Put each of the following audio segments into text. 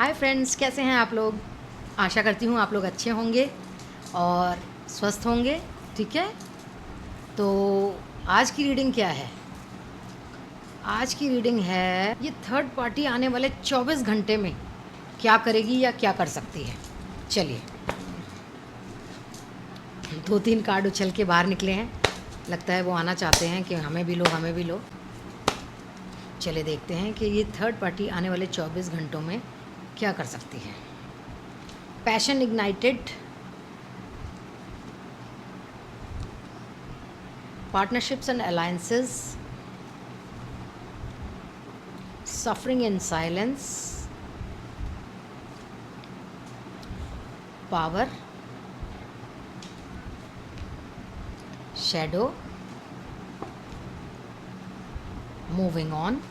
Hi friends, कैसे हैं आप लोग। आशा करती हूँ आप लोग अच्छे होंगे और स्वस्थ होंगे। ठीक है, तो आज की रीडिंग क्या है। आज की रीडिंग है ये थर्ड पार्टी आने वाले 24 घंटे में क्या करेगी या क्या कर सकती है। चलिए, 2-3 कार्ड उछल के बाहर निकले हैं। लगता है वो आना चाहते हैं कि हमें भी लो, हमें भी लो। चलिए देखते हैं कि ये थर्ड पार्टी आने वाले 24 घंटों में क्या कर सकती है। Passion ignited, partnerships and alliances, suffering in silence, power, shadow, moving on,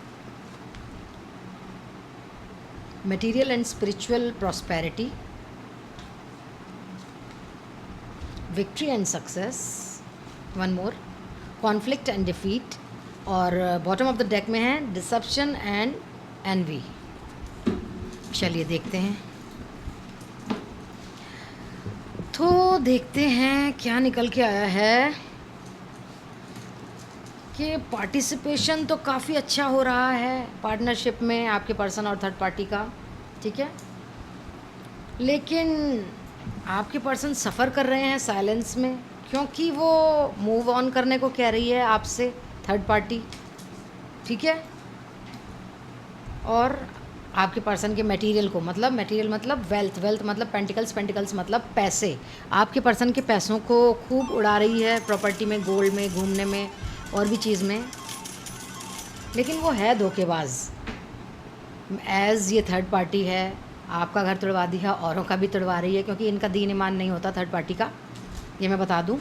material and spiritual prosperity, victory and success, one more, conflict and defeat, और बॉटम ऑफ द डेक में है डिसेप्शन एंड एनवी। चलिए देखते हैं, तो देखते हैं क्या निकल के आया है कि पार्टिसिपेशन तो काफ़ी अच्छा हो रहा है पार्टनरशिप में आपके पर्सन और थर्ड पार्टी का। ठीक है, लेकिन आपके पर्सन सफ़र कर रहे हैं साइलेंस में, क्योंकि वो मूव ऑन करने को कह रही है आपसे थर्ड पार्टी। ठीक है, और आपके पर्सन के मटेरियल को, मतलब मटेरियल मतलब वेल्थ मतलब पेंटिकल्स मतलब पैसे। आपके पर्सन के पैसों को खूब उड़ा रही है प्रॉपर्टी में, गोल्ड में, घूमने में और भी चीज़ में। लेकिन वो है धोखेबाज। एज़ ये थर्ड पार्टी है, आपका घर तुड़वा दिया, औरों का भी तुड़वा रही है, क्योंकि इनका दीन ईमान नहीं होता थर्ड पार्टी का, ये मैं बता दूं।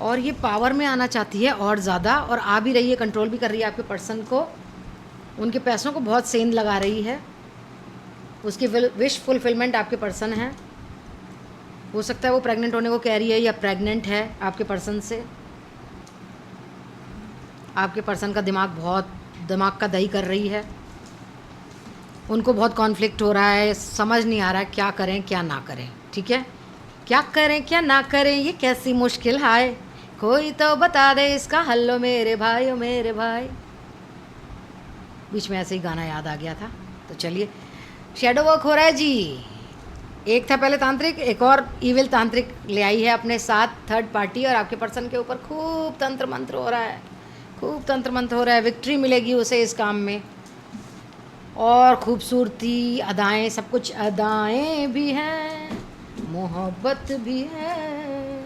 और ये पावर में आना चाहती है और ज़्यादा, और आ भी रही है, कंट्रोल भी कर रही है आपके पर्सन को। उनके पैसों को बहुत सेंध लगा रही है। उसकी विश फुलफिलमेंट आपके पर्सन है। हो सकता है वो प्रेग्नेंट होने को कह रही है या प्रेग्नेंट है आपके पर्सन से। आपके पर्सन का दिमाग का दही कर रही है। उनको बहुत कॉन्फ्लिक्ट हो रहा है, समझ नहीं आ रहा है क्या करें क्या ना करें। ठीक है, क्या करें क्या ना करें, ये कैसी मुश्किल है, कोई तो बता दे इसका हल, मेरे भाई ओ मेरे भाई। बीच में ऐसे ही गाना याद आ गया था। तो चलिए, शेडो वर्क हो रहा है जी। एक था पहले तांत्रिक, एक और ईविल तांत्रिक ले आई है अपने साथ थर्ड पार्टी, और आपके पर्सन के ऊपर खूब तंत्र मंत्र हो रहा है, खूब तंत्र मंत्र हो रहा है। विक्ट्री मिलेगी उसे इस काम में, और खूबसूरती, अदाएं, सब कुछ अदाएं भी हैं, मोहब्बत भी है,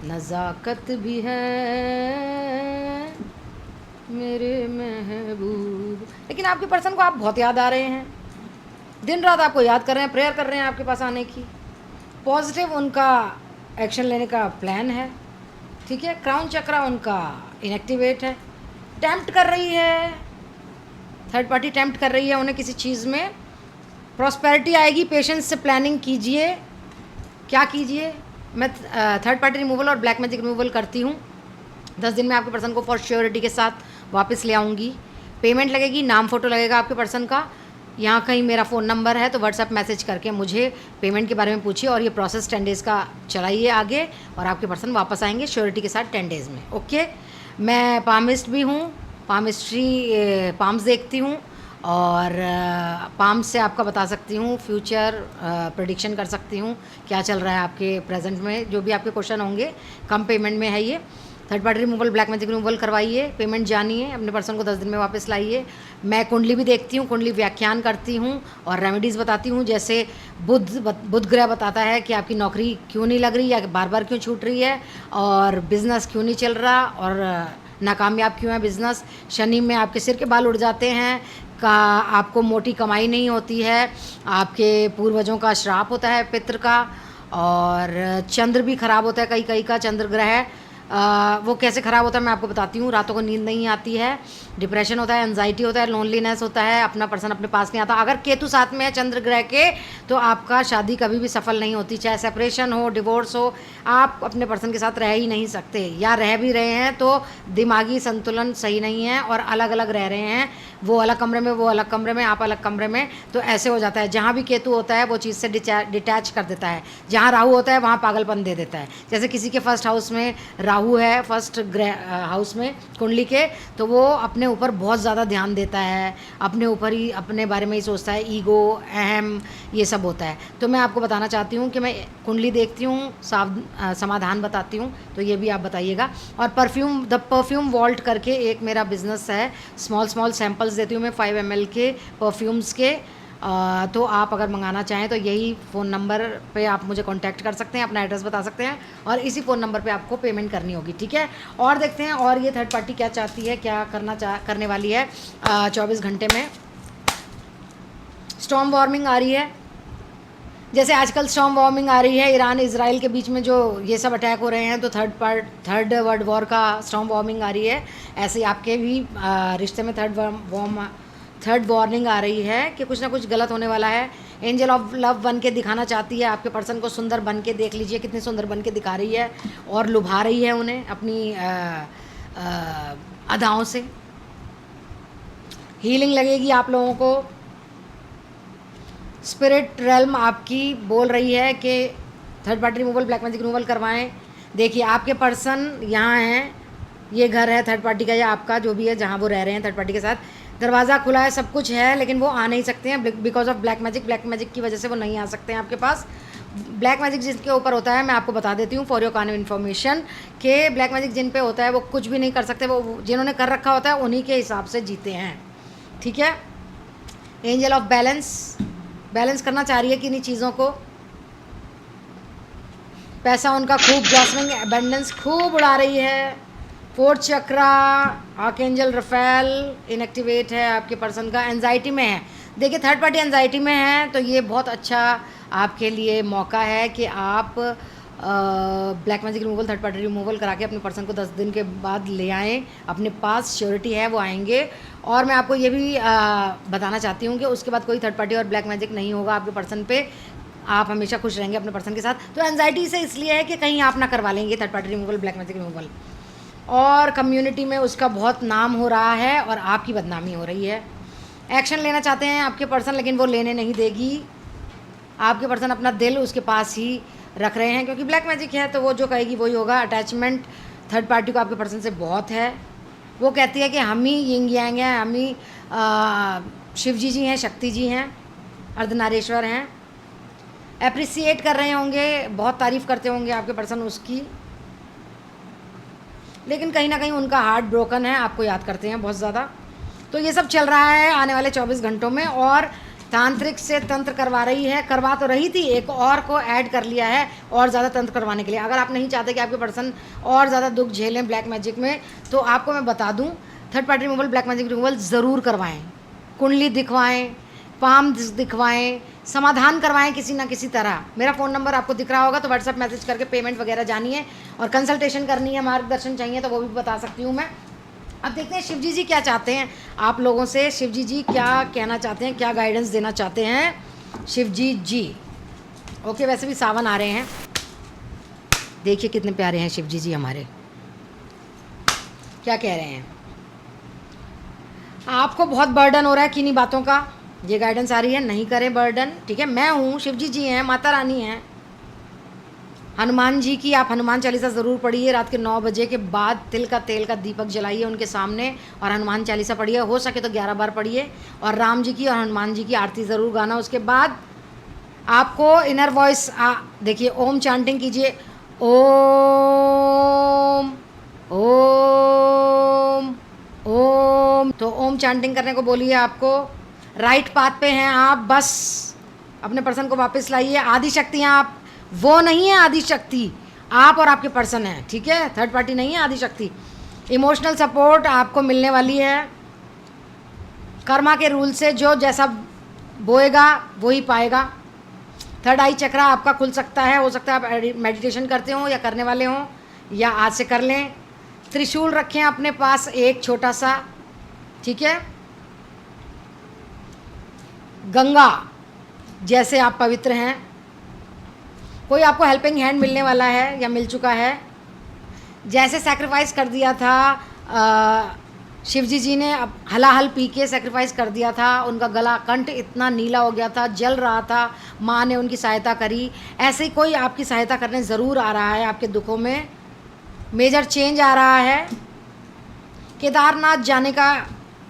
नज़ाकत भी है मेरे महबूब। लेकिन आपके पर्सन को आप बहुत याद आ रहे हैं, दिन रात आपको याद कर रहे हैं, प्रेयर कर रहे हैं आपके पास आने की। पॉजिटिव उनका एक्शन लेने का प्लान है। ठीक है, क्राउन चक्रा उनका इनएक्टिवेट है। टेम्प्ट कर रही है थर्ड पार्टी, टेम्प्ट कर रही है उन्हें किसी चीज़ में। प्रॉस्पेरिटी आएगी, पेशेंस से प्लानिंग कीजिए। क्या कीजिए, मैं थर्ड पार्टी रिमूवल और ब्लैक मैजिक रिमूवल करती हूँ। 10 दिन में आपके पर्सन को फॉर श्योरिटी के साथ वापस ले आऊँगी। पेमेंट लगेगी, नाम फ़ोटो लगेगा आपके पर्सन का। यहाँ कहीं मेरा फ़ोन नंबर है, तो व्हाट्सएप मैसेज करके मुझे पेमेंट के बारे में पूछिए, और ये प्रोसेस 10 डेज़ का चलाइए आगे, और आपके पर्सन वापस आएंगे श्योरिटी के साथ 10 डेज़ में। ओके, मैं पामिस्ट भी हूँ, पामिस्ट्री पाम्स देखती हूँ, और पाम्स से आपका बता सकती हूँ, फ्यूचर प्रेडिक्शन कर सकती हूँ क्या चल रहा है आपके प्रेजेंट में। जो भी आपके क्वेश्चन होंगे, कम पेमेंट में है ये। Third party removal, black magic removal करवाइए, पेमेंट जानिए, अपने पर्सन को 10 दिन में वापस लाइए। मैं कुंडली भी देखती हूँ, कुंडली व्याख्यान करती हूँ और रेमेडीज़ बताती हूँ। जैसे बुध ग्रह बताता है कि आपकी नौकरी क्यों नहीं लग रही या बार बार क्यों छूट रही है, और बिज़नेस क्यों नहीं चल रहा, और नाकामयाब क्यों है बिज़नेस। शनि में आपके सिर के बाल उड़ जाते हैं, का आपको मोटी कमाई नहीं होती है, आपके पूर्वजों का श्राप होता है, पितृ का। और चंद्र भी खराब होता है, कई का चंद्र ग्रह वो कैसे ख़राब होता है मैं आपको बताती हूँ। रातों को नींद नहीं आती है, डिप्रेशन होता है, एंजाइटी होता है, लोनलीनेस होता है, अपना पर्सन अपने पास नहीं आता। अगर केतु साथ में है चंद्र ग्रह के, तो आपका शादी कभी भी सफल नहीं होती, चाहे सेपरेशन हो, डिवोर्स हो, आप अपने पर्सन के साथ रह ही नहीं सकते, या रह भी रहे हैं तो दिमागी संतुलन सही नहीं है और अलग अलग रह रहे हैं, वो अलग कमरे में, वो अलग कमरे में, आप अलग कमरे में, तो ऐसे हो जाता है। जहाँ भी केतु होता है वो चीज़ से डिटैच कर देता है, जहाँ राहु होता है वहाँ पागलपन दे देता है। जैसे किसी के फर्स्ट हाउस में राहु है, फर्स्ट हाउस में कुंडली के, तो वो अपने ऊपर बहुत ज़्यादा ध्यान देता है, अपने ऊपर ही, अपने बारे में ही सोचता है, ईगो, अहम, ये सब होता है। तो मैं आपको बताना चाहती हूँ कि मैं कुंडली देखती हूँ, समाधान बताती हूँ, तो ये भी आप बताइएगा। और परफ्यूम, द परफ्यूम वॉल्ट करके एक मेरा बिजनेस है, स्मॉल सैम्पल्स देती हूँ मैं 5 ml के परफ्यूम्स के। तो आप अगर मंगाना चाहें तो यही फ़ोन नंबर पे आप मुझे कांटेक्ट कर सकते हैं, अपना एड्रेस बता सकते हैं, और इसी फ़ोन नंबर पे आपको पेमेंट करनी होगी, ठीक है। और देखते हैं और ये थर्ड पार्टी क्या चाहती है, क्या करने वाली है 24 घंटे में। स्टॉर्म वार्मिंग आ रही है, जैसे आजकल स्टॉर्म वार्मिंग आ रही है, ईरान इजराइल के बीच में जो ये सब अटैक हो रहे हैं, तो थर्ड वर्ल्ड वॉर का स्टॉर्म वार्मिंग आ रही है। ऐसे ही आपके भी रिश्ते में थर्ड वार्निंग आ रही है कि कुछ ना कुछ गलत होने वाला है। एंजल ऑफ लव बन के दिखाना चाहती है आपके पर्सन को, सुंदर बन के, देख लीजिए कितनी सुंदर बन के दिखा रही है और लुभा रही है उन्हें अपनी अदाओं से। हीलिंग लगेगी आप लोगों को। स्पिरिट रेल्म आपकी बोल रही है कि third party removal, black magic removal करवाएं। देखिए आपके पर्सन यहाँ हैं, ये घर है थर्ड पार्टी का या आपका, जो भी है, जहाँ वो रह रहे हैं थर्ड पार्टी के साथ, दरवाज़ा खुला है, सब कुछ है, लेकिन वो आ नहीं सकते हैं बिकॉज ऑफ ब्लैक मैजिक की वजह से वो नहीं आ सकते हैं आपके पास। ब्लैक मैजिक जिसके ऊपर होता है, मैं आपको बता देती हूँ फॉर योर काइंड इन्फॉर्मेशन, कि ब्लैक मैजिक जिन पे होता है वो कुछ भी नहीं कर सकते, वो जिन्होंने कर रखा होता है उन्हीं के हिसाब से जीते हैं, ठीक है। एंजल ऑफ बैलेंस करना चाह रही है किन्हीं चीज़ों को। पैसा उनका खूब ब्लॉसमिंग, एबंडेंस खूब उड़ा रही है। फोर्थ चक्रा, आर्कएंजल रफेल इनएक्टिवेट है आपके पर्सन का, एंजाइटी में है। देखिए थर्ड पार्टी एंजाइटी में है, तो ये बहुत अच्छा आपके लिए मौका है कि आप black magic removal, third party removal करा के अपने पर्सन को 10 दिन के बाद ले आएँ अपने पास। श्योरिटी है वो आएंगे। और मैं आपको ये भी बताना चाहती हूँ कि उसके बाद कोई थर्ड पार्टी और ब्लैक मैजिक नहीं होगा आपके पर्सन पे। आप हमेशा खुश रहेंगे अपने पर्सन के साथ। तो एंजाइटी से इसलिए है कि कहीं आप ना करवा लेंगे third party removal, black magic removal. और कम्युनिटी में उसका बहुत नाम हो रहा है और आपकी बदनामी हो रही है। एक्शन लेना चाहते हैं आपके पर्सन, लेकिन वो लेने नहीं देगी। आपके पर्सन अपना दिल उसके पास ही रख रहे हैं, क्योंकि ब्लैक मैजिक है तो वो जो कहेगी वही होगा। अटैचमेंट थर्ड पार्टी को आपके पर्सन से बहुत है। वो कहती है कि हम ही यिंग यांग हैं, हम ही शिव जी हैं, शक्ति जी हैं, अर्धनारीश्वर हैं। अप्रिसिएट कर रहे होंगे, बहुत तारीफ़ करते होंगे आपके पर्सन उसकी, लेकिन कहीं ना कहीं उनका हार्ट ब्रोकन है, आपको याद करते हैं बहुत ज़्यादा। तो ये सब चल रहा है आने वाले 24 घंटों में। और तांत्रिक से तंत्र करवा रही है, करवा तो रही थी, एक और को ऐड कर लिया है और ज़्यादा तंत्र करवाने के लिए। अगर आप नहीं चाहते कि आपके पर्सन और ज़्यादा दुख झेलें ब्लैक मैजिक में, तो आपको मैं बता दूं, third party removal, black magic removal ज़रूर करवाएं। कुंडली दिखवाएं, पाम दिखवाएं, समाधान करवाएं किसी ना किसी तरह। मेरा फ़ोन नंबर आपको दिख रहा होगा, तो व्हाट्सएप मैसेज करके पेमेंट वगैरह जानिए। और कंसल्टेशन करनी है, मार्गदर्शन चाहिए, तो वो भी बता सकती हूँ मैं। अब देखते हैं शिव जी क्या चाहते हैं आप लोगों से। शिव जी क्या कहना चाहते हैं, क्या गाइडेंस देना चाहते हैं शिव जी। ओके, वैसे भी सावन आ रहे हैं, देखिए कितने प्यारे हैं शिव जी हमारे। क्या कह रहे हैं, आपको बहुत बर्डन हो रहा है किन्हीं बातों का, ये गाइडेंस आ रही है। नहीं करें बर्डन, ठीक है। मैं हूँ, शिव जी हैं, माता रानी हैं, हनुमान जी की आप हनुमान चालीसा ज़रूर पढ़िए। रात के 9 बजे के बाद तिल का तेल का दीपक जलाइए उनके सामने और हनुमान चालीसा पढ़िए, हो सके तो 11 बार पढ़िए। और राम जी की और हनुमान जी की आरती ज़रूर गाना। उसके बाद आपको इनर वॉइस देखिए, ओम चांटिंग कीजिए, ओम ओम ओम। तो ओम चांटिंग करने को बोलिए आपको। राइट पाथ पे हैं आप, बस अपने पर्सन को वापस लाइए। आदि शक्ति हैं आप, वो नहीं है आदि शक्ति, आप और आपके पर्सन हैं, ठीक है। थर्ड पार्टी नहीं है आदि शक्ति। इमोशनल सपोर्ट आपको मिलने वाली है। कर्मा के रूल से जो जैसा बोएगा वो ही पाएगा। थर्ड आई चक्रा आपका खुल सकता है, हो सकता है आप मेडिटेशन करते हो या करने वाले हों, या आज से कर लें। त्रिशूल रखें अपने पास एक छोटा सा, ठीक है। गंगा जैसे आप पवित्र हैं। कोई आपको हेल्पिंग हैंड मिलने वाला है या मिल चुका है। जैसे सैक्रिफाइस कर दिया था शिवजी जी ने अब हलाहल पी के सेक्रीफाइस कर दिया था, उनका गला कंठ इतना नीला हो गया था, जल रहा था, माँ ने उनकी सहायता करी। ऐसे ही कोई आपकी सहायता करने ज़रूर आ रहा है, आपके दुखों में मेजर चेंज आ रहा है। केदारनाथ जाने का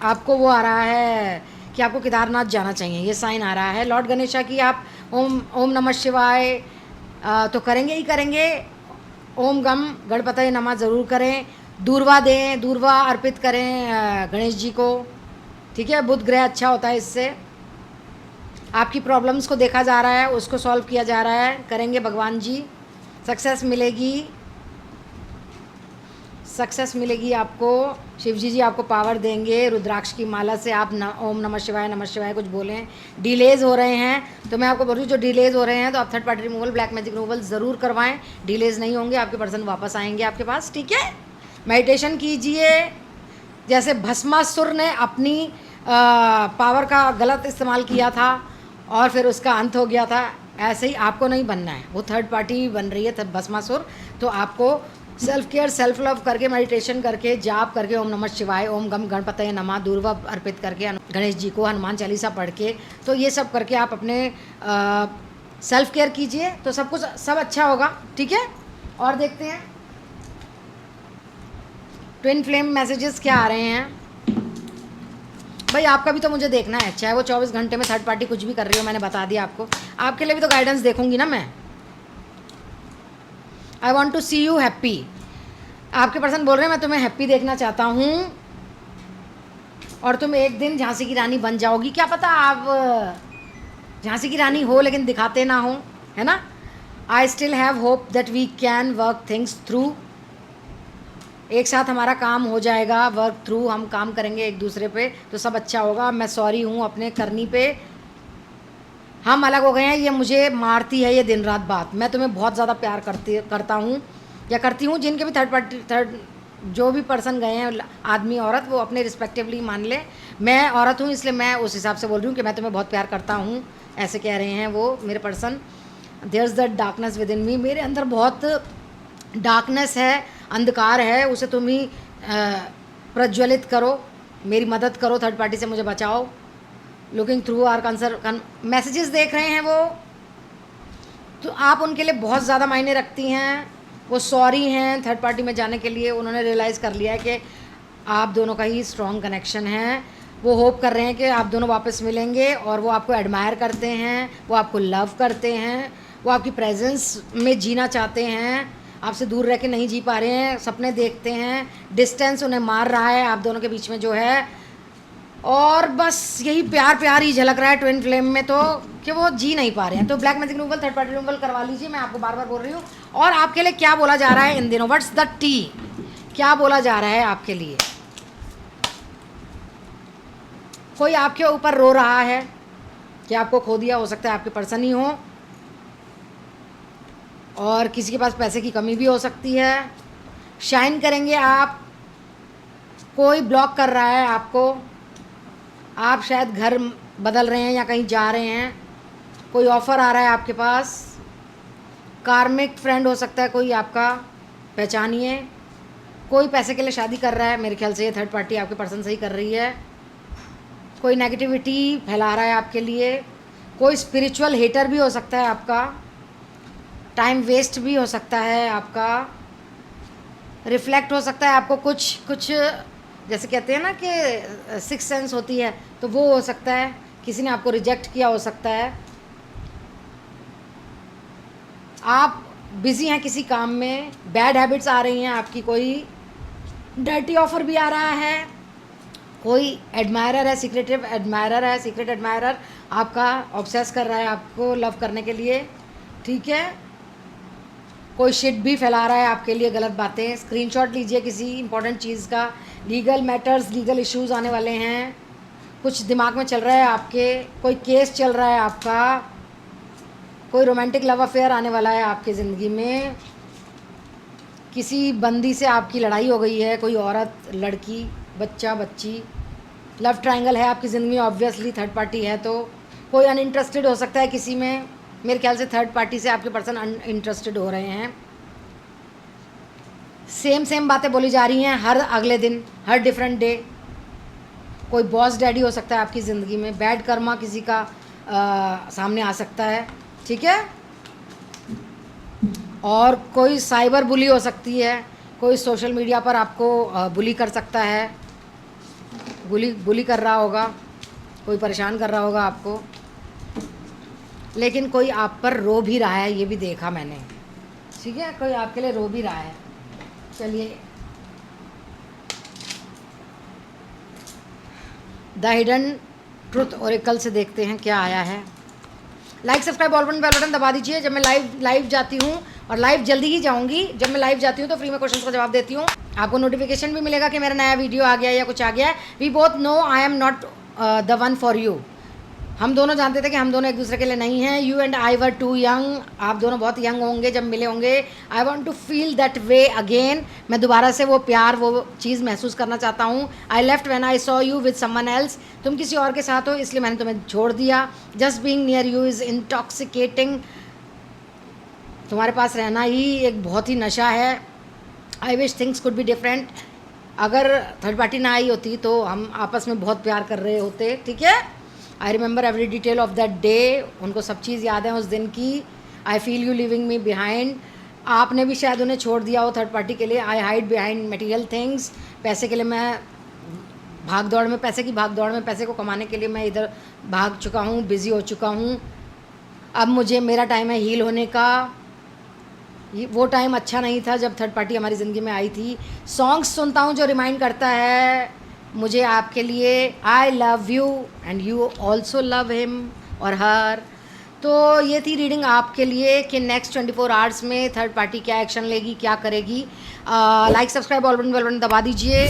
आपको वो आ रहा है कि आपको केदारनाथ जाना चाहिए, ये साइन आ रहा है। लॉर्ड गणेशा की आप ओम ओम नमः शिवाय तो करेंगे ही करेंगे, ओम गम गणपतये नमः ज़रूर करें, दूर्वा दें, दूर्वा अर्पित करें गणेश जी को, ठीक है। बुध ग्रह अच्छा होता है इससे। आपकी प्रॉब्लम्स को देखा जा रहा है, उसको सॉल्व किया जा रहा है, करेंगे भगवान जी, सक्सेस मिलेगी, सक्सेस मिलेगी आपको। शिवजी जी आपको पावर देंगे, रुद्राक्ष की माला से आप ओम नमः शिवाय कुछ बोलें। डिलेज़ हो रहे हैं तो मैं आपको बोल रही हूँ, जो डिलेज़ हो रहे हैं तो आप third party removal, black magic removal ज़रूर करवाएं। डिलेज़ नहीं होंगे, आपके पर्सन वापस आएंगे आपके पास, ठीक है। मेडिटेशन कीजिए, जैसे भस्मासुर ने अपनी पावर का गलत इस्तेमाल किया था और फिर उसका अंत हो गया था, ऐसे ही आपको नहीं बनना है। वो थर्ड पार्टी बन रही है भस्मासुर, तो आपको सेल्फ केयर, सेल्फ लव करके, मेडिटेशन करके, जाप करके, ओम नमः शिवाय, ओम गम गणपतये नमः, दूर्वा अर्पित करके, गणेश जी को हनुमान चालीसा पढ़ के, तो ये सब करके आप अपने सेल्फ केयर कीजिए, तो सब कुछ सब अच्छा होगा, ठीक है। और देखते हैं ट्विन फ्लेम मैसेजेस क्या आ रहे हैं। भाई आपका भी तो मुझे देखना है, चाहे वो 24 घंटे में थर्ड पार्टी कुछ भी कर रही हो, मैंने बता दिया आपको, आपके लिए भी तो गाइडेंस देखूंगी ना मैं। I want to see you happy, आपके पर्सन बोल रहे हैं मैं तुम्हें हैप्पी देखना चाहता हूँ और तुम एक दिन झांसी की रानी बन जाओगी। क्या पता आप झांसी की रानी हो लेकिन दिखाते ना हो, है ना। I still have hope that we can work things through, एक साथ हमारा काम हो जाएगा, वर्क थ्रू, हम काम करेंगे एक दूसरे पे तो सब अच्छा होगा। मैं सॉरी हूँ अपने करनी पे, हम अलग हो गए हैं, ये मुझे मारती है ये दिन रात बात। मैं तुम्हें बहुत ज़्यादा प्यार करता हूँ या करती हूँ। जिनके भी थर्ड जो भी पर्सन गए हैं, आदमी औरत, वो अपने रिस्पेक्टिवली मान ले। मैं औरत हूँ इसलिए मैं उस हिसाब से बोल रही हूँ कि मैं तुम्हें बहुत प्यार करता हूँ, ऐसे कह रहे हैं वो मेरे person. There is the darkness within me, मेरे अंदर बहुत डार्कनेस है, अंधकार है, उसे तुम ही प्रज्वलित करो, मेरी मदद करो, थर्ड पार्टी से मुझे बचाओ। लुकिंग थ्रू आर कंसर मैसेजेस देख रहे हैं वो, तो आप उनके लिए बहुत ज़्यादा मायने रखती हैं। वो सॉरी हैं थर्ड पार्टी में जाने के लिए, उन्होंने रियलाइज़ कर लिया है कि आप दोनों का ही स्ट्रॉन्ग कनेक्शन है। वो होप कर रहे हैं कि आप दोनों वापस मिलेंगे और वो आपको एडमायर करते हैं, वो आपको लव करते हैं, वो आपकी प्रेजेंस में जीना चाहते हैं, आपसे दूर रह के नहीं जी पा रहे हैं, सपने देखते हैं, डिस्टेंस उन्हें मार रहा है आप दोनों के बीच में जो है। और बस यही प्यार प्यार ही झलक रहा है ट्विन फ्लेम में, तो कि वो जी नहीं पा रहे हैं। तो black magic removal, third party removal करवा लीजिए, मैं आपको बार बार बोल रही हूँ। और आपके लिए क्या बोला जा रहा है इन दिनों, व्हाट्स द टी, क्या बोला जा रहा है आपके लिए। कोई आपके ऊपर रो रहा है कि आपको खो दिया, हो सकता है आपके पर्सन ही हो, और किसी के पास पैसे की कमी भी हो सकती है। शाइन करेंगे आप, कोई ब्लॉक कर रहा है आपको, आप शायद घर बदल रहे हैं या कहीं जा रहे हैं, कोई ऑफ़र आ रहा है आपके पास, कार्मिक फ्रेंड हो सकता है कोई आपका, पहचानिए। कोई पैसे के लिए शादी कर रहा है, मेरे ख्याल से ये थर्ड पार्टी आपके पर्सन से ही कर रही है। कोई नेगेटिविटी फैला रहा है आपके लिए, कोई स्पिरिचुअल हेटर भी हो सकता है आपका, टाइम वेस्ट भी हो सकता है आपका, रिफ्लेक्ट हो सकता है आपको कुछ जैसे कहते हैं ना कि सिक्स सेंस होती है, तो वो हो सकता है। किसी ने आपको रिजेक्ट किया हो सकता है, आप बिज़ी हैं किसी काम में, बैड हैबिट्स आ रही हैं आपकी, कोई डर्टी ऑफर भी आ रहा है, कोई एडमायरर है, सीक्रेटिव एडमायरर है, सीक्रेट एडमायरर आपका ऑब्सेस कर रहा है आपको लव करने के लिए, ठीक है। कोई शिट भी फैला रहा है आपके लिए गलत बातें। स्क्रीनशॉट लीजिए किसी इंपॉर्टेंट चीज़ का, लीगल मैटर्स, लीगल इश्यूज़ आने वाले हैं, कुछ दिमाग में चल रहा है आपके, कोई केस चल रहा है आपका, कोई रोमांटिक लव अफेयर आने वाला है आपकी ज़िंदगी में, किसी बंदी से आपकी लड़ाई हो गई है, कोई औरत, लड़की, बच्चा, बच्ची, लव ट्रायंगल है आपकी ज़िंदगी में, ऑब्वियसली थर्ड पार्टी है तो। कोई अनइंटरेस्टेड हो सकता है किसी में, मेरे ख्याल से थर्ड पार्टी से आपके पर्सन अनइंटरेस्टेड हो रहे हैं। सेम बातें बोली जा रही हैं हर अगले दिन, हर डिफरेंट डे, कोई बॉस डैडी हो सकता है आपकी ज़िंदगी में, बैड कर्मा किसी का सामने आ सकता है, ठीक है। और कोई साइबर बुली हो सकती है, कोई सोशल मीडिया पर आपको बुली कर सकता है, बुली कर रहा होगा, कोई परेशान कर रहा होगा आपको, लेकिन कोई आप पर रो भी रहा है, ये भी देखा मैंने, ठीक है। कोई आपके लिए रो भी रहा है। चलिए, द हिडन ट्रुथ ओरेकल से देखते हैं क्या आया है। Like subscribe all button bell button दबा दीजिए। जब मैं लाइव जाती हूँ, और लाइव जल्दी ही जाऊँगी, जब मैं लाइव जाती हूँ तो फ्री में क्वेश्चंस का जवाब देती हूँ। आपको नोटिफिकेशन भी मिलेगा कि मेरा नया वीडियो आ गया या कुछ आ गया है। We both know I am not the one for you. हम दोनों जानते थे कि हम दोनों एक दूसरे के लिए नहीं हैं। You and I were too young. आप दोनों बहुत यंग होंगे जब मिले होंगे। I want to feel that way again. मैं दोबारा से वो प्यार, वो चीज़ महसूस करना चाहता हूँ। I left when I saw you with someone else. तुम किसी और के साथ हो इसलिए मैंने तुम्हें छोड़ दिया। Just being near you is intoxicating. तुम्हारे पास रहना ही एक बहुत ही नशा है। I wish things could be different. अगर थर्ड पार्टी ना आई होती तो हम आपस में बहुत प्यार कर रहे होते, ठीक है। I remember every detail of that day. उनको सब चीज़ याद है उस दिन की। I feel you living me behind. आपने भी शायद उन्हें छोड़ दिया हो थर्ड पार्टी के लिए। आई हाइड बिहाइंड मटेरियल थिंग्स। पैसे के लिए मैं भाग दौड़ में, पैसे की भाग दौड़ में, पैसे को कमाने के लिए मैं इधर भाग चुका हूँ, बिज़ी हो चुका हूँ। अब मुझे, मेरा टाइम है हील होने का। वो टाइम अच्छा नहीं था जब थर्ड पार्टी हमारी ज़िंदगी में आई थी। सॉन्ग्स सुनता हूँ जो रिमाइंड करता है मुझे आपके लिए। I love you and you also love him और हर। तो ये थी रीडिंग आपके लिए कि नेक्स्ट 24 आवर्स में थर्ड पार्टी क्या एक्शन लेगी, क्या करेगी। Like subscribe all button bell button दबा दीजिए।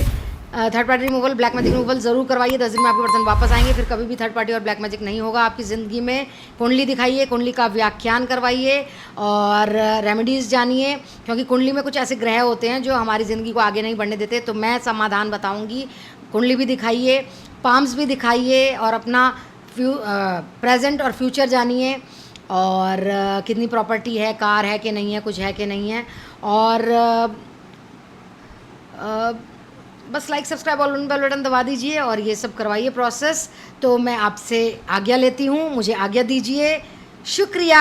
Third party removal, black magic removal ज़रूर करवाइए। 10 दिन में आपके पर्सन वापस आएंगे। फिर कभी भी थर्ड पार्टी और ब्लैक मैजिक नहीं होगा आपकी ज़िंदगी में। कुंडली दिखाइए, कुंडली का व्याख्यान करवाइए और रेमेडीज़ जानिए, क्योंकि कुंडली में कुछ ऐसे ग्रह होते हैं जो हमारी ज़िंदगी को आगे नहीं बढ़ने देते। तो मैं समाधान बताऊँगी। कुंडली भी दिखाइए, पाम्स भी दिखाइए और अपना प्रेजेंट और फ्यूचर जानिए। और कितनी प्रॉपर्टी है, कार है कि नहीं है, कुछ है कि नहीं है। और बस like subscribe all bell button दबा दीजिए और ये सब करवाइए प्रोसेस। तो मैं आपसे आज्ञा लेती हूँ, मुझे आज्ञा दीजिए। शुक्रिया।